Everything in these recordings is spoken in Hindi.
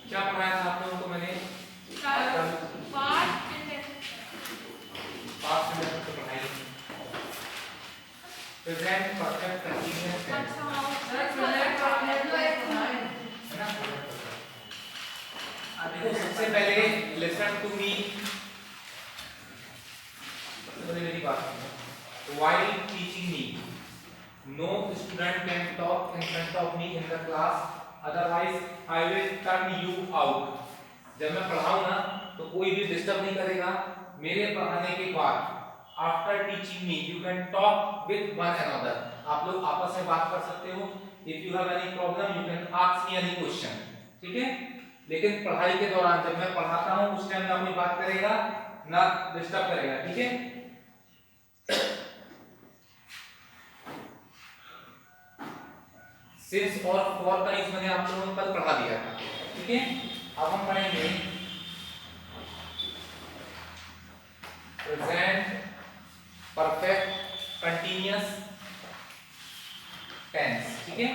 क्या पढ़ाया था आप लोगों को मैंने? Present perfect continuous tense. देखो सबसे पहले लिसन टू मी, मेरी बात सुनो। While teaching me, no student can talk in front of me in the class, otherwise I will turn you out. जब मैं पढ़ाऊं ना तो कोई भी डिस्टर्ब नहीं करेगा। मेरे पढ़ाने के बाद after teaching me you can talk with one another, आप लोग आपस में बात कर सकते हो। If you have any problem you can ask me any question, ठीक है। लेकिन पढ़ाई के दौरान जब मैं पढ़ाता हूं उस टाइम ना कोई बात करेगा ना डिस्टर्ब करेगा, ठीक है। सिंस और फॉर का यूज मैंने आप लोगों को कल पढ़ा दिया था, ठीक है। अब हम पढ़ेंगे प्रेजेंट परफेक्ट कंटीन्यूअस टेंस, ठीक है।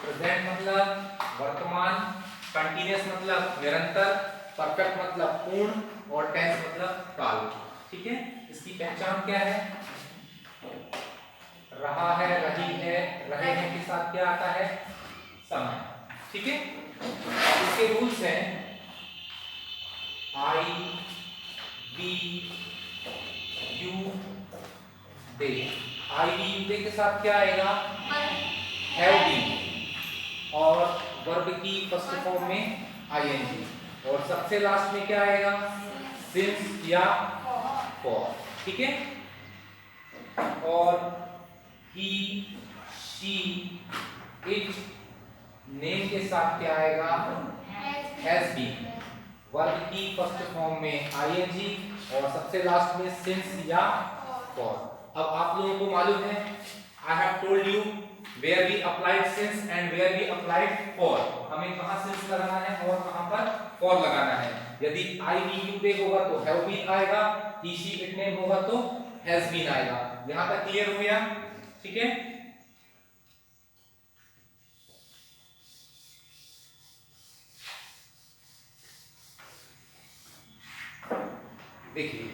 प्रेजेंट मतलब वर्तमान, कंटीन्यूअस मतलब निरंतर, परफेक्ट मतलब पूर्ण और टेंस मतलब काल, ठीक है। इसकी पहचान क्या है? रहा है, रही है, रहे हैं के साथ क्या आता है? समय, ठीक है। इसके रूल्स हैं I, we, you, they. I, we, you, they के साथ क्या आएगा? हैव बीन, और वर्ब की फर्स्ट फॉर्म में आईएनजी, और सबसे लास्ट में क्या आएगा? सिंस या फॉर, ठीक है। और he, she, it, नेम के साथ क्या आएगा? has been, वर्ब की फर्स्ट फॉर्म में आईएनजी और सबसे लास्ट में सिंस या फॉर। अब आप लोगों को मालूम है, I have told you where we applied since and where we applied for. हमें कहां सिंस लगाना है और कहां पर फॉर लगाना है। यदि आई, बी, यू, दे होगा तो हैव बीन आएगा, he, she, it नेम होगा तो हैज बीन आएगा। यहां तक क्लियर हो गया, ठीक है। देखिए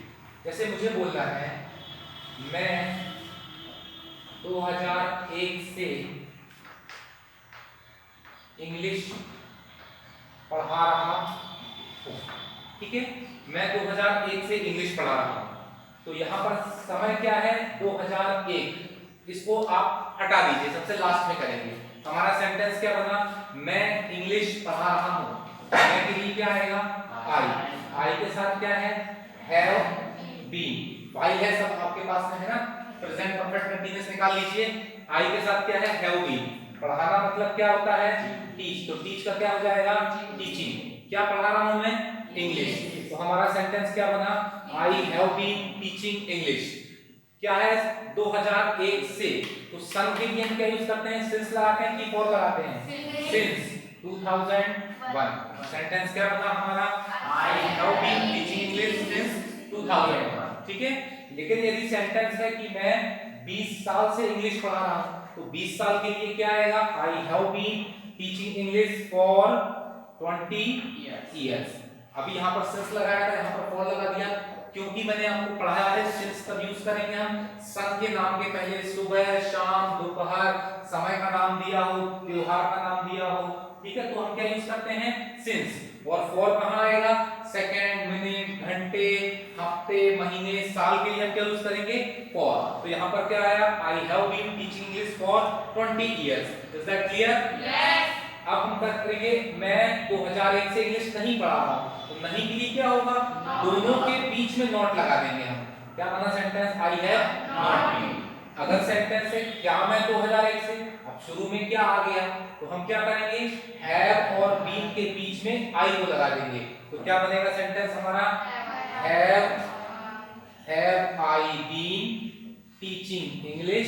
जैसे मुझे बोलना है मैं 2001 से इंग्लिश पढ़ा रहा हूं, ठीक है। मैं 2001 से इंग्लिश पढ़ा रहा हूं, तो यहां पर समय क्या है? 2001। इसको आप हटा दीजिए, सबसे लास्ट में करेंगे। हमारा सेंटेंस क्या बना? मैं इंग्लिश पढ़ा रहा हूं। मैं के लिए क्या आएगा? आई। आई के साथ क्या है? Have been. वाई है सब आपके पास में है ना, प्रेजेंट परफेक्ट कंटीन्यूअस निकाल लीजिए। आई के साथ क्या है? Have been. पढ़ाना मतलब क्या होता है? टीच। तो टीच का क्या हो जाएगा? टीचिंग। क्या पढ़ा रहा हूं मैं? इंग्लिश। तो हमारा सेंटेंस क्या बना? I have been teaching English. क्या है? 2001 से। तो सन के लिए हम क्या यूज करते हैं? सिंस लगाते हैं कि फॉर लगाते हैं? सिंस 2001। सेंटेंस क्या बना हमारा? I have been teaching English since 2001, ठीक है। लेकिन यदि सेंटेंस है कि मैं 20 साल से इंग्लिश पढ़ा रहा हूं, तो 20 साल के लिए क्या आएगा? I have been teaching English for 20 years. अभी यहाँ पर सिंस लगाया था, यहाँ पर फॉर लगा दिया क्योंकि मैंने आपको पढ़ाया है सिंस कब यूज करेंगे हम? सन के नाम के पहले सुबह, शाम, दोपहर, समय का नाम दिया हो, त्योहार का नाम दिया हो, ठीक है। तो हम क्या यूज करते हैं? सिंस। और फॉर कहां आएगा? सेकंड, मिनट, घंटे, हफ्ते, महीने, साल के लिए हम क्या यूज करेंगे? फॉर। तो यहाँ पर क्या आया? I have been teaching English for 20 years. Is that clear? Yes. अब हम करेंगे मैं 2001 से इंग्लिश नहीं पढ़ा रहा हूं, तो नहीं के लिए क्या होगा? दोनों के बीच में नॉट लगा देंगे हम। क्या बना sentence? I have not been. अगर सेंटेंस है क्या मैं 2001 से, अब शुरू में क्या आ गया, तो हम क्या करेंगे? हैव और बीन के बीच में आई को लगा देंगे। तो क्या बनेगा सेंटेंस हमारा? Have I been teaching English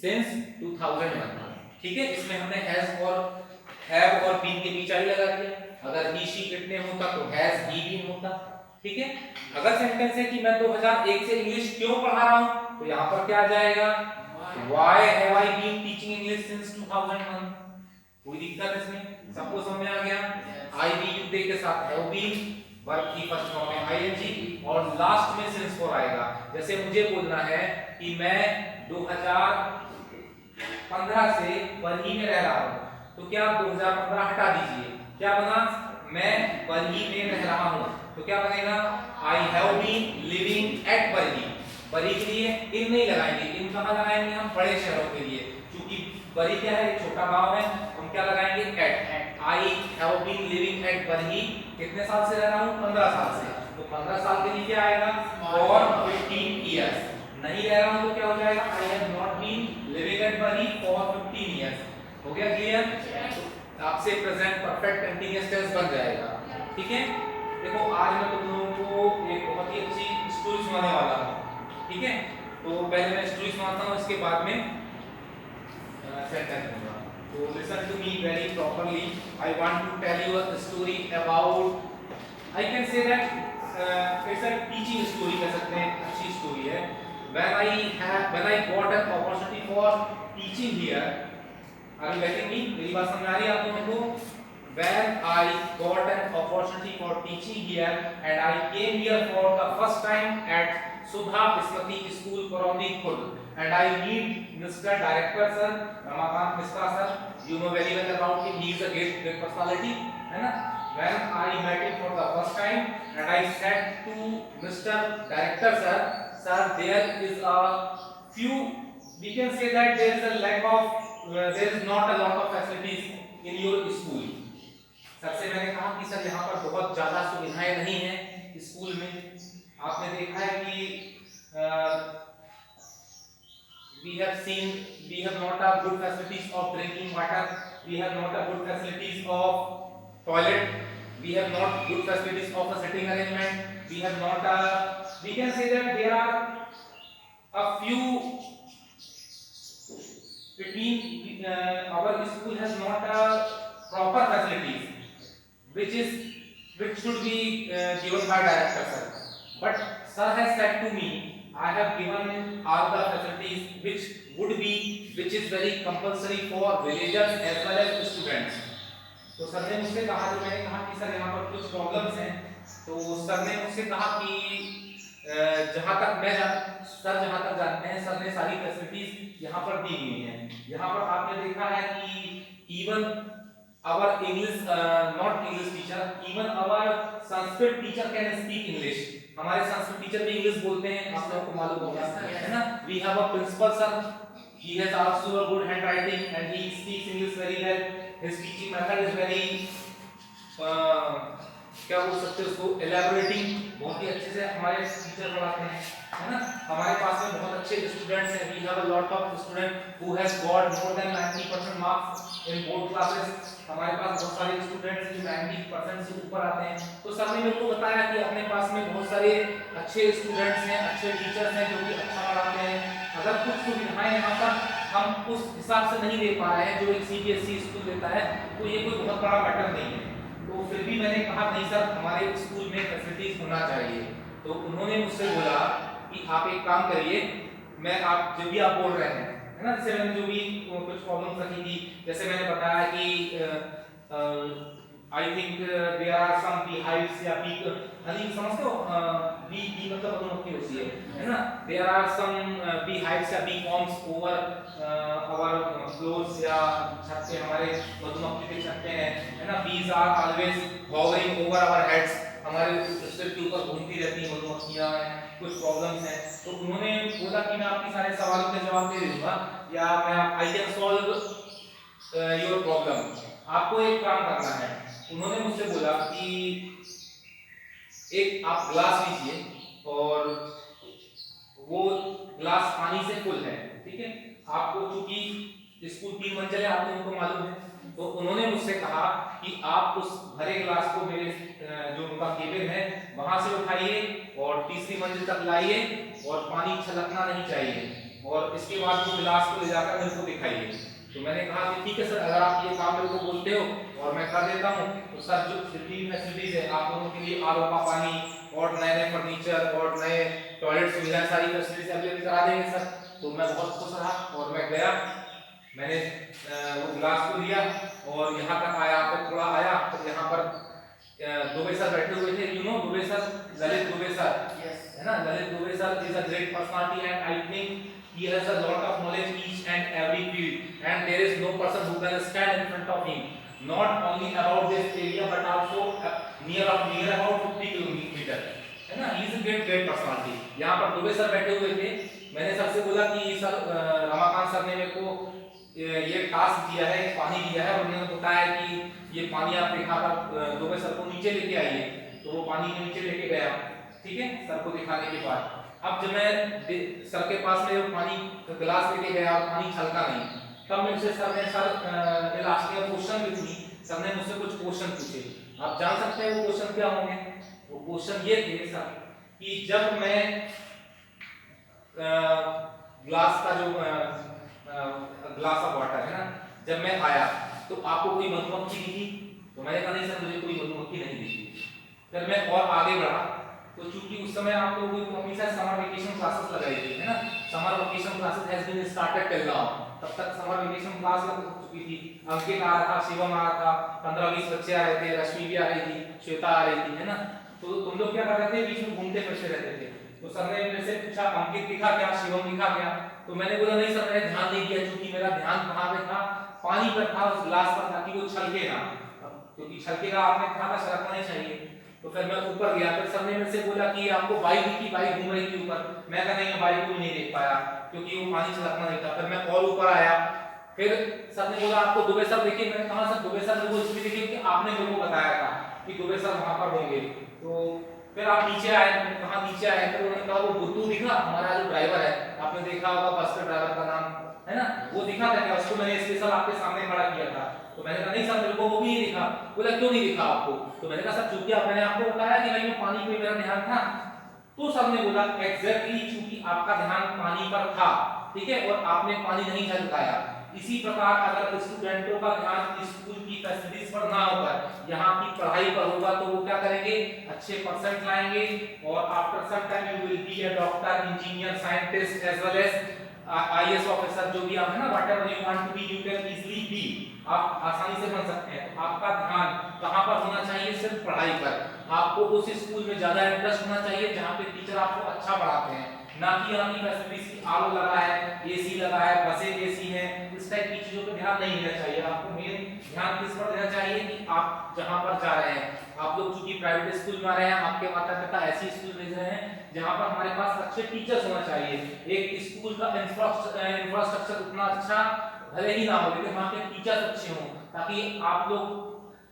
since 2001, ठीक है, इसमें हमने हैज और हैव और बीन के बीच आई लगा दिया। अगर ही शी इट नेम होता तो हैज ही बीन होता। ठीक है, अगर सेंटेंस है कि मैं 2001 से इंग्लिश क्यों पढ़ा रहा हूं, तो यहां पर क्या आ जाएगा, why have I been teaching English since 2001। कोई दिक्कत इसमें, सबको समझ में आ गया। आई बी यू टे के साथ हैव बीन, वर्ब की फर्स्ट फॉर्म में आईएनजी और लास्ट में सिंस फॉर आएगा। जैसे मुझे बोलना है कि मैं 2015 से बरही में रह रहा हूं, तो क्या 2015 हटा दीजिए, क्या बना, मैं बरही में रह रहा हूं, तो क्या बनेगा, I have been living at Barhi. Barhi के लिए इन नहीं लगाएंगे, इन कहां लगाएंगे हम, बड़े शहरों के लिए, क्योंकि बरही क्या है, एक छोटा गांव है, हम क्या लगाएंगे, at. I have been living at Barhi, कितने साल से रह रहा हूं, 15 साल से, तो 15 साल के लिए क्या आएगा, फॉर 15 इयर्स। नहीं रह रहा हूं तो क्या हो जाएगा, I have not been living at Barhi for 15 years. हो गया क्लियर, तो आपसे प्रेजेंट परफेक्ट कंटीन्यूअस टेंस बन जाएगा। ठीक है, देखो आज मैं तुम लोगों को एक बहुत ही अच्छी स्टोरी सुनाने वाला हूं। ठीक है, तो पहले मैं स्टोरी सुनाता हूं, इसके बाद में सेंटेंस दूंगा। तो listen to me very properly, I want to tell you a story about, I can say that it's a teaching story कह सकते हैं, अच्छी स्टोरी है। when I got an opportunity for teaching here, are you getting me, मेरी बात समझ आ रही है आप लोगों को? When I got an opportunity for teaching here and I came here for the first time at Subha Smriti School, Koromdi Khurd, and I meet Mr. Director sir, Ramakant Mishra sir, you know very well about him, he is a great personality, है ना? When I met him for the first time and I said to Mr. Director sir, there is a few, we can say that there is a lack of, there is not a lot of facilities in your school। सबसे मैंने कहा कि सर यहाँ पर बहुत ज़्यादा सुविधाएं नहीं हैं स्कूल में। आपने देखा है कि we have not a good facilities of drinking water, we have not a good facilities of toilet, we have not good facilities of a sitting arrangement, we have not a, we can say that there are a few between our school has not a proper facilities which should be given by director sir, but sir has said to me I have given all the facilities which is very compulsory for villagers as well as students। तो सर ने मुझसे कहा, जो मैंने कहा कि सर यहाँ पर कुछ प्रॉब्लम्स हैं, तो सर ने मुझसे कहा कि जहाँ तक जानते हैं सर ने सारी फैसिलिटीज यहाँ पर दी हुई हैं। यहाँ पर आपने देखा है कि even our English not English teacher, even our Sanskrit teacher can speak English। हमारे संस्कृत टीचर भी इंग्लिश बोलते हैं, आप लोगों को मालूम होगा, है ना? We have a principal sir, he has also a good handwriting and he speaks English very well, his teaching method is very क्या बोल सकते हैं उसको, elaborating, बहुत ही अच्छे से हमारे टीचर पढ़ाते हैं, है ना? हमारे पास में बहुत अच्छे स्टूडेंट्स हैं, we have a lot of student who has got more than 90% marks in board classes। हमारे पास बहुत सारे स्टूडेंट्स जो 90% से ऊपर आते हैं। तो सर ने मेरे को बताया कि अपने पास में बहुत सारे अच्छे स्टूडेंट्स हैं, अच्छे टीचर्स हैं जो कि अच्छा पढ़ाते हैं। अगर कुछ सुविधाएं यहाँ पर हम उस हिसाब से नहीं दे पा रहे हैं जो एक सीबीएसई स्कूल देता है, तो ये कोई बहुत बड़ा मैटर नहीं है। तो फिर भी मैंने कहा नहीं सर, हमारे स्कूल में फैसिलिटीज होना चाहिए। तो उन्होंने मुझसे बोला कि आप एक काम करिए, मैं आप जो भी आप बोल रहे हैं, है ना, जैसे मैंने जो भी कुछ प्रॉब्लम्स रखी थी, जैसे मैंने बताया कि I think there are some beehives या बी, हनी समझते हो, बी मतलब मधुमक्खी होती है ना? देयर आर सम बीहाइव्स या bee combs over our floors या छत पे हमारे मधुमक्खी के छत्ते हैं, है ना? Bees are always hovering over our heads, हमारे सिर के ऊपर घूमती रहती हैं मधुमक्खियां, कुछ प्रॉब्लम्स हैं। तो उन्होंने बोला कि मैं आपके सारे सवालों के जवाब दे दूंगा या मैं I can solve your problem. आपको एक काम करना है, उन्होंने मुझसे बोला कि एक आप ग्लास लीजिए और वो ग्लास पानी से फुल है, ठीक है? आपको चूंकि स्कूल 3 मंजिल है, आप लोगों को मालूम है, तो उन्होंने मुझसे कहा कि आप उस भरे ग्लास को मेरे जो उनका केबिन है वहां से उठाइए और तीसरी मंजिल तक लाइए और पानी छलकना नहीं चाहिए, और इसके बाद वो गिलास को ले जाकर मेरे को दिखाइए। तो मैंने कहा कि ठीक है सर, अगर आप ये काम मेरे को बोलते हो और मैं कर देता हूँ, तो सर जो जितनी फैसिलिटीज है आप लोगों के लिए, आरओ का पानी और नए नए फर्नीचर और नए टॉयलेट सुविधाएं, सारी फैसिलिटीज अवेलेबल करा देंगे सर। तो मैं बहुत खुश रहा और मैं गया, मैंने वो गिलास को लिया और यहाँ तक आया, फिर थोड़ा आया, तो यहाँ पर दुबे सर बैठे हुए थे, you know Dubey sir, Lalit Dubey sir, है ना, Lalit Dubey sir is a great personality and I think he has a lot of knowledge each and every field and there is no person who can stand in front of him, not only about this area but also near about 50 kilometer, है ना, he is a great personality। यहाँ पर दुबे सर बैठे हुए थे, मैंने सर से बोला कि सर रमाकांत सर ने मेरे को ये टास्क दिया है, पानी दिया है और उन्होंने बताया कि ये पानी आप दिखाकर दुबे सर को नीचे लेके आइए, तो वो पानी नीचे लेके गया, ठीक है, सर को दिखाने के बाद। अब जब मैं सर के पास में पानी गिलास लेके गया और पानी छलका नहीं, तब मुझसे सर ने लास्ट में क्वेश्चन भी थी, सर ने मुझसे कुछ क्वेश्चन पूछे। आप जान सकते हैं वो क्वेश्चन क्या होंगे? वो क्वेश्चन ये थे सर कि जब मैं ग्लास का जो ग्लास ऑफ वाटर है ना, जब मैं आया तो आपको कोई मधुमक्खी दिखी? तो मैंने कहा नहीं सर, मुझे कोई मधुमक्खी नहीं दिखी। फिर मैं और आगे बढ़ा, तो चूंकि उस समय आप लोगों को हमेशा समर वेकेशन क्लासेस लगाई थी, है ना, summer vacation classes has been started till now, तब तक समर वेकेशन क्लास लग चुकी थी। अंकित आ रहा था, शिवम आ रहा था, 15-20 बच्चे आ रहे थे, रश्मि भी आ रही थी, श्वेता आ रही थी, है ना, तो तुम लोग क्या कर रहे थे, बीच में घूमते फिरते रहते थे। तो सर ने मेरे से पूछा अंकित दिखा क्या, शिवम दिखा क्या? तो मैंने बोला नहीं सर, मैंने ध्यान नहीं दिया, क्योंकि मेरा ध्यान कहाँ पे था, पानी पर था, उस गिलास पर, ताकि वो छलके ना, क्योंकि छलकेगा आपने कहा था छलकना नहीं चाहिए। तो फिर मैं ऊपर गया, फिर सर ने मेरे से बोला कि आपको बाई दिखी? बाई घूम रही थी ऊपर। मैं कहा नहीं, मैं बाई को भी नहीं देख पाया क्योंकि वो पानी छलकना नहीं था। फिर मैं और ऊपर आया, फिर सर ने बोला आपको दुबे सर देखिए। मैंने कहा सर दुबे सर को इसलिए देखिए कि आपने मेरे को बताया था कि दुबे सर वहां पर होंगे। तो फिर आप नीचे आए, मैंने कहा नीचे आए, फिर उन्होंने कहा वो बुद्धू दिखा, हमारा जो ड्राइवर है, आपने देखा होगा बस का ड्राइवर का नाम है ना, वो दिखा था क्या? उसको मैंने स्पेशल आपके सामने खड़ा किया था। तो मैंने कहा नहीं सर, मेरे को वो भी नहीं दिखा। बोला क्यों नहीं दिखा आपको? तो मैंने कहा सर चूंकि मैंने आपको बताया कि भाई मैं पानी पे मेरा ध्यान था। तो सर ने बोला एग्जैक्टली, चूंकि आपका ध्यान पानी पर था, ठीक है, और आपने पानी नहीं झलकाया। इसी प्रकार अगर स्टूडेंटों का ध्यान स्कूल की फैसिलिटीज पर ना होकर यहाँ की पढ़ाई पर होगा, तो वो क्या करेंगे, अच्छे परसेंट लाएंगे और after some time you will be a doctor, engineer, scientist as well as IAS officer, जो भी आप है ना, whatever you want to be, you can easily be, आप आसानी से बन सकते हैं। तो आपका ध्यान कहां पर होना चाहिए? सिर्फ पढ़ाई पर। आपको उस स्कूल में ज्यादा इंटरेस्ट होना चाहिए जहां पे टीचर आपको अच्छा पढ़ाते हैं, ना कि यहाँ की फैसिलिटीज की आलो लगा है, एसी लगा है, बसें एसी हैं, इस टाइप की चीजों पे ध्यान नहीं देना चाहिए। आपको मेन ध्यान किस पर देना चाहिए कि आप जहां पर जा रहे हैं, आप लोग चूंकि प्राइवेट स्कूल में आ रहे हैं, आपके माता पिता ऐसी स्कूल भेज रहे हैं जहां पर हमारे पास अच्छे टीचर्स होना चाहिए। एक स्कूल का इंफ्रास्ट्रक्चर उतना अच्छा भले ही ना हो, लेकिन वहां के टीचर्स अच्छे हों, ताकि आप लोग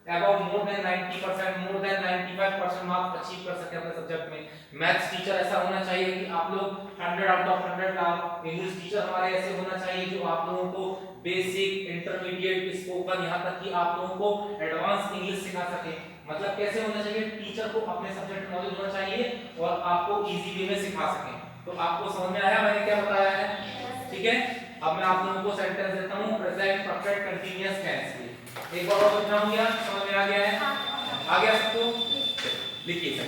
about more than 90%, more than 95% marks achieve कर सके अपने सब्जेक्ट में। मैथ्स टीचर ऐसा होना चाहिए कि आप लोग 100 आउट ऑफ 100 लाओ। इंग्लिश टीचर हमारे ऐसे होना चाहिए जो आप लोगों को बेसिक, इंटरमीडिएट, स्पोकन, यहाँ तक कि आप लोगों को एडवांस इंग्लिश सिखा सके। मतलब कैसे होना चाहिए, टीचर को अपने सब्जेक्ट नॉलेज होना चाहिए और आपको इजी वे में सिखा सके। तो आपको समझ में आया मैंने क्या बताया है? ठीक है, अब मैं आप लोगों को सेंटेंस देता हूँ प्रेजेंट परफेक्ट कंटीन्यूअस टेंस के। एक बार और समझ में आ गया? समझ में आ गया है? आ गया सबको? लिखिए।